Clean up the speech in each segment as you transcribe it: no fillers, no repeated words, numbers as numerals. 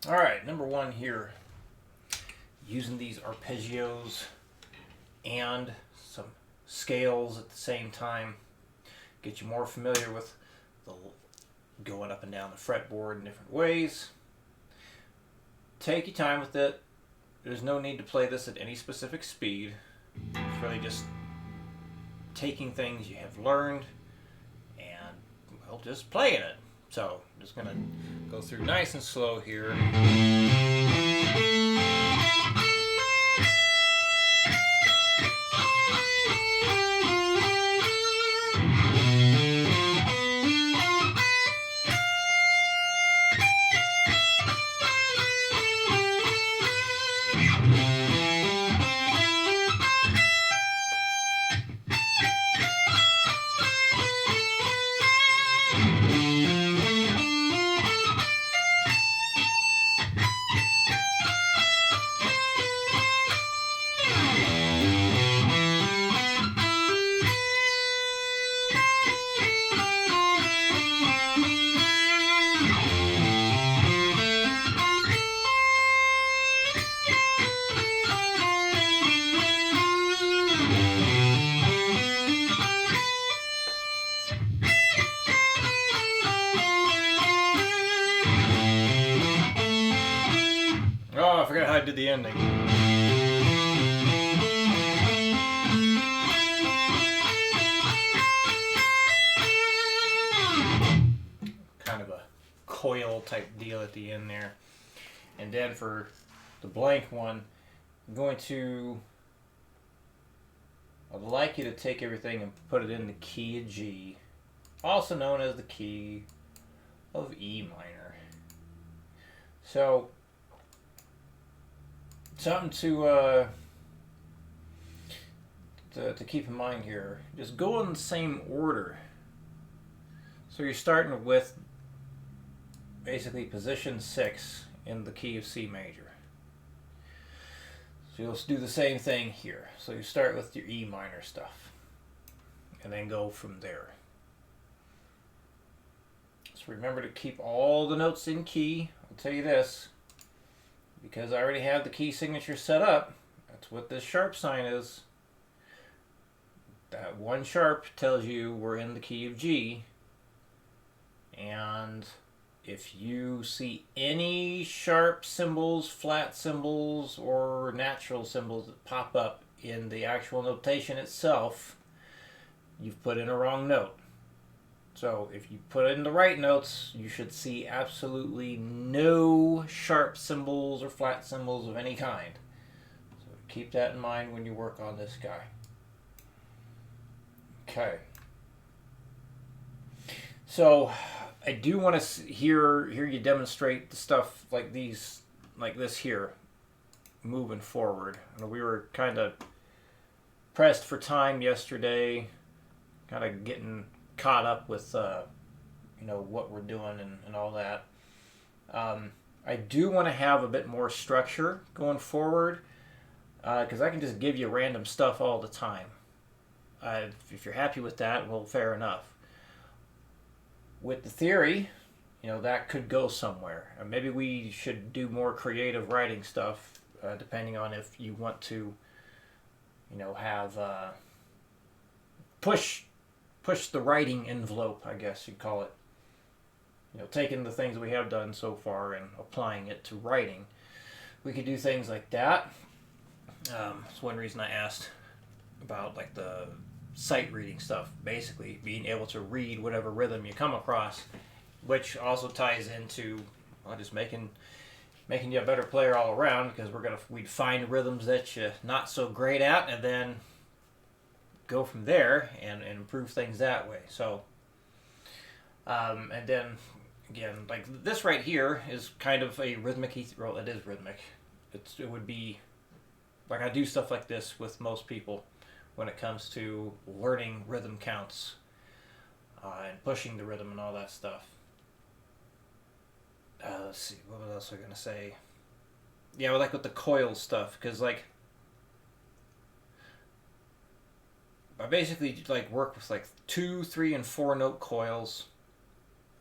All right, number one here, using these arpeggios and some scales at the same time, get you more familiar with the going up and down the fretboard in different ways. Take your time with it. There's no need to play this at any specific speed. It's really just taking things you have learned and, well, just playing it. So I'm just going to go through nice and slow here. Oh, I forgot how I did the ending. Kind of a coil type deal at the end there. And then for the blank one, I'd like you to take everything and put it in the key of G, also known as the key of E minor. So, something to keep in mind here. Just go in the same order. So you're starting with basically position 6 in the key of C major. So you'll do the same thing here. So you start with your E minor stuff and then go from there. So remember to keep all the notes in key. I'll tell you this, because I already have the key signature set up, that's what this sharp sign is. That one sharp tells you we're in the key of G, and if you see any sharp symbols, flat symbols, or natural symbols that pop up in the actual notation itself, you've put in a wrong note. So if you put in the right notes, you should see absolutely no sharp symbols or flat symbols of any kind. So keep that in mind when you work on this guy. Okay. So I do want to hear you demonstrate the stuff like this here, moving forward. And we were kind of pressed for time yesterday, kind of getting caught up with what we're doing and all that. I do want to have a bit more structure going forward, because I can just give you random stuff all the time. If you're happy with that, well, fair enough. With the theory, that could go somewhere. Maybe we should do more creative writing stuff, depending on if you want to, have push the writing envelope, I guess you'd call it. Taking the things we have done so far and applying it to writing. We could do things like that. That's one reason I asked about like the sight reading stuff, basically being able to read whatever rhythm you come across, which also ties into just making you a better player all around, because we'd find rhythms that you're not so great at and then go from there and improve things that way. So and then again, like this right here is kind of a rhythmic, well, it is rhythmic. It would be like, I do stuff like this with most people when it comes to learning rhythm counts and pushing the rhythm and all that stuff. Let's see, what else was I gonna say? Yeah, like with the coil stuff, because like I basically like work with like 2, 3, and 4 note coils,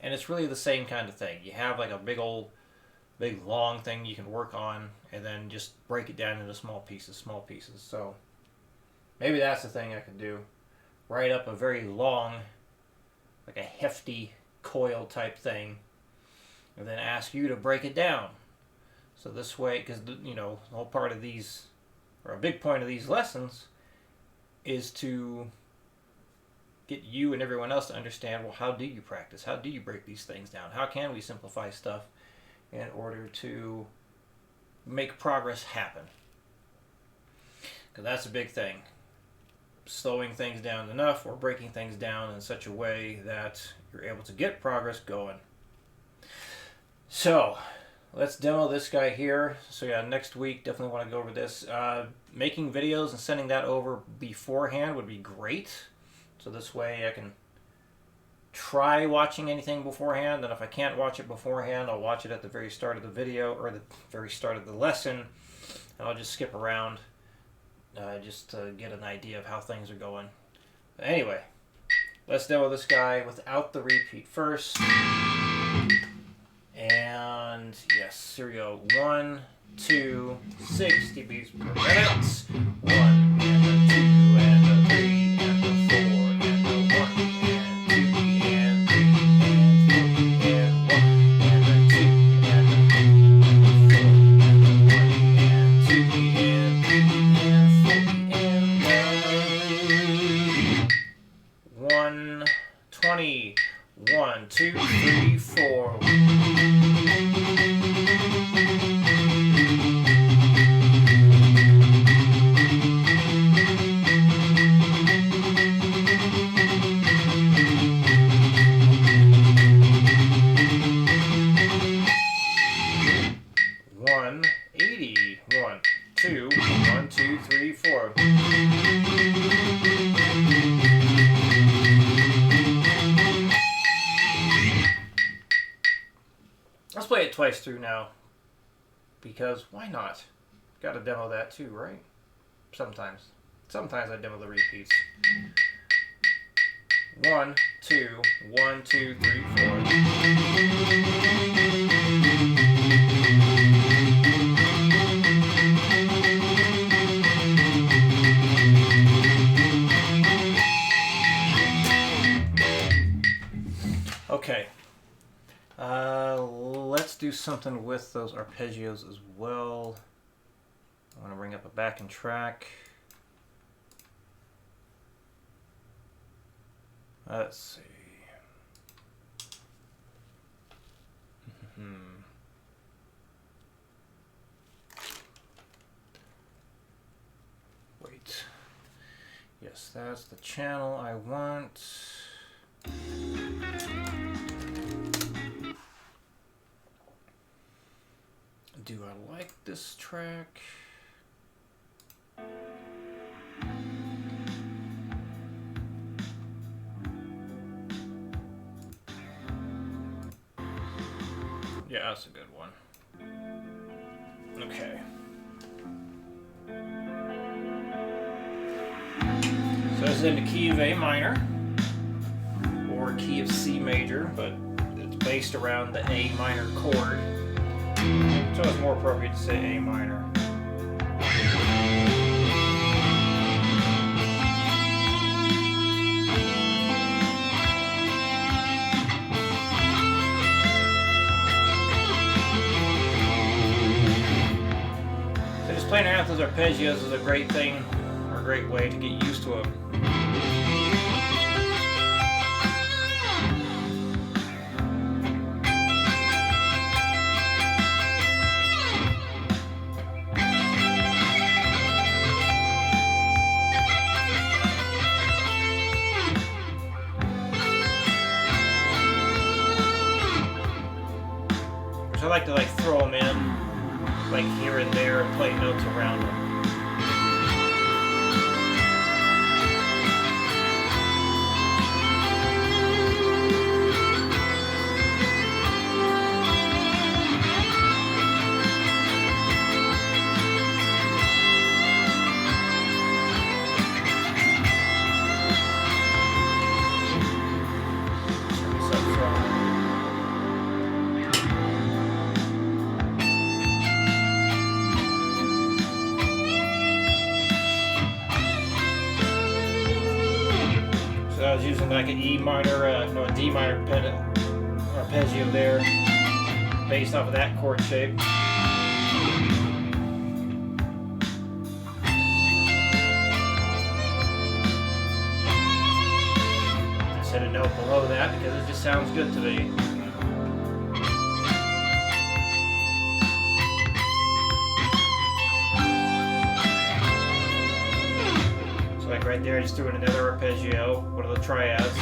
and it's really the same kind of thing. You have like a big old big long thing you can work on, and then just break it down into small pieces. So maybe that's the thing I could do. Write up a very long, like a hefty coil type thing, and then ask you to break it down. So this way, because the whole part of these, or a big point of these lessons, is to get you and everyone else to understand, well, how do you practice? How do you break these things down? How can we simplify stuff in order to make progress happen? Because that's a big thing. Slowing things down enough or breaking things down in such a way that you're able to get progress going. So let's demo this guy here. So yeah, next week definitely want to go over this. Making videos and sending that over beforehand would be great. So this way I can try watching anything beforehand, and if I can't watch it beforehand, I'll watch it at the very start of the video or the very start of the lesson, and I'll just skip around just to get an idea of how things are going. But anyway, let's demo this guy without the repeat first. And yes, here we go. 1, 2, 60 beats per minute. 1 and a 2 and a 3 and a 4 and a 1 and 2 and 3 and 4 and 1 and a 2 and a 4 and 2 and 3 and 4 and 120. 1, 2, 3, 4. Let's play it twice through now, because why not? Got to demo that too, right? Sometimes I demo the repeats. 1, 2, 1, 2, 3, 4. Okay. Let's do something with those arpeggios as well. I want to bring up a backing track. Let's see. Wait. Yes, that's the channel I want. Do I like this track? Yeah, that's a good one. Okay. So this is in the key of A minor, or key of C major, but it's based around the A minor chord. So it's more appropriate to say A minor. So just playing around with those arpeggios is a great thing, or a great way to get used to them. I like to throw them in here and there and play notes around them. using like an E minor, no, a D minor arpeggio there, based off of that chord shape. Just hit a note below that because it just sounds good to me. So like right there, I just threw in another arpeggio, one of the triads.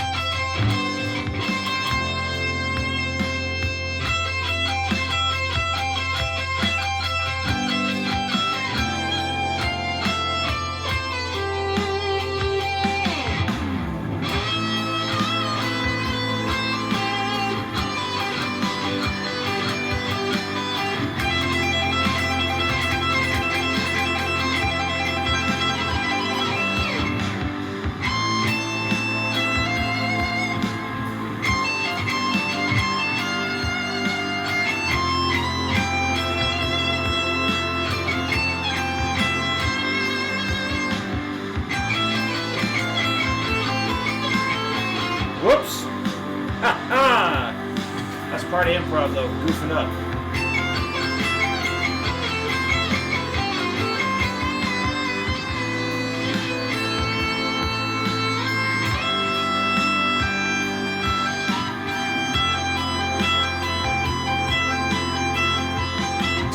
Whoops! Ha ha! That's part of improv though, goofing up.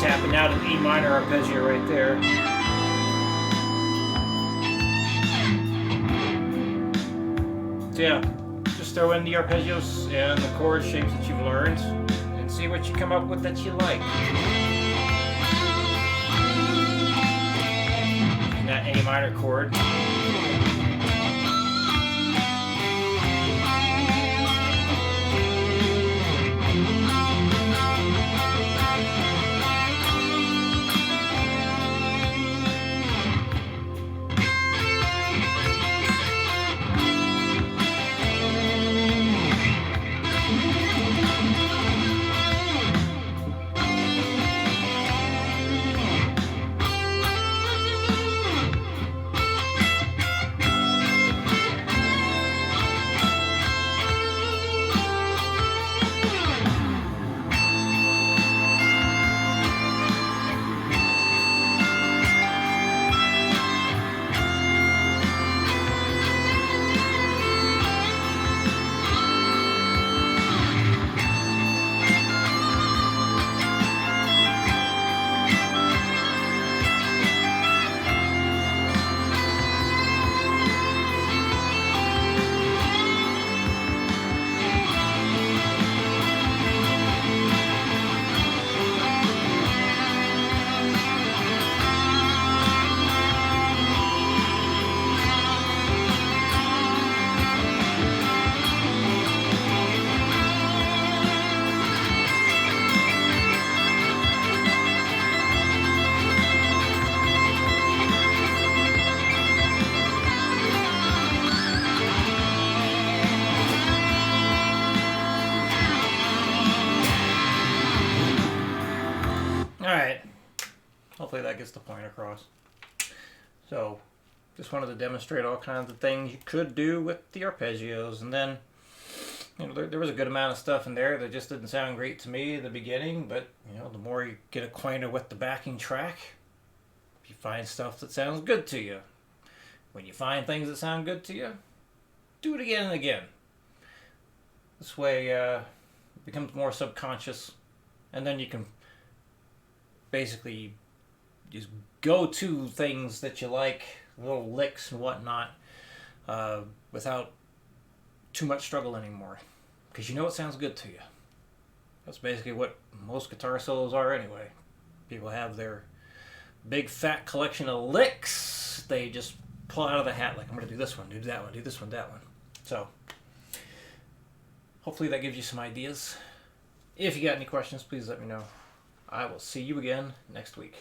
Tapping out an E minor arpeggio right there. So yeah. Just throw in the arpeggios and the chord shapes that you've learned and see what you come up with that you like. And that A minor chord. Alright, hopefully that gets the point across. So, just wanted to demonstrate all kinds of things you could do with the arpeggios, and then, you know, there was a good amount of stuff in there that just didn't sound great to me at the beginning, but, you know, the more you get acquainted with the backing track, you find stuff that sounds good to you. When you find things that sound good to you, do it again and again. This way, it becomes more subconscious, and then you can basically just go to things that you like, little licks and whatnot, without too much struggle anymore, because you know it sounds good to you. That's basically what most guitar solos are anyway. People have their big fat collection of licks they just pull out of the hat, like, I'm going to do this one, do that one, do this one, that one. So hopefully that gives you some ideas. If you got any questions, please let me know. I will see you again next week.